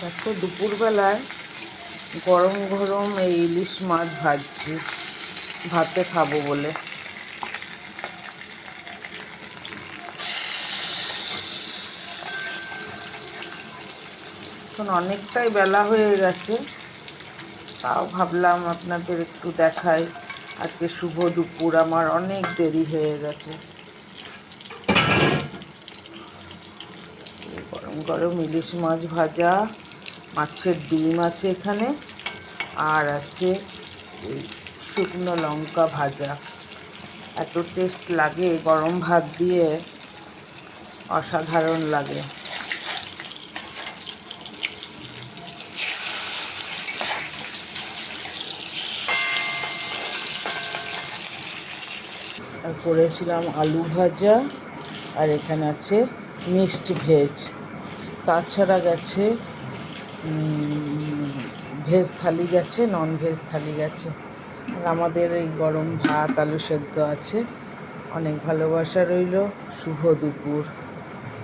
দেখো দুপুরবেলায় গরম গরম এই ইলিশ মাছ ভাজছি ভাতে খাবো বলে। এখন অনেকটাই বেলা হয়ে গেছে, তাও ভাবলাম আপনাদের একটু দেখাই। আজকে শুভ দুপুর, আমার অনেক দেরি হয়ে গেছে। গরম গরম ইলিশ মাছ ভাজা, মাছের ডিম আছে এখানে, আর আছে এই শুকনো লঙ্কা ভাজা। এত টেস্ট লাগে গরম ভাত দিয়ে, অসাধারণ লাগে। আর করেছিলাম আলু ভাজা, আর এখানে আছে মিক্সড ভেজ। তাছাড়া গেছে ভেজ থালি গেছে, নন ভেজ থালি গেছে। আর আমাদের এই গরম ভাত আলু সেদ্ধ আছে। অনেক ভালোবাসা রইল। শুভ দুপুর।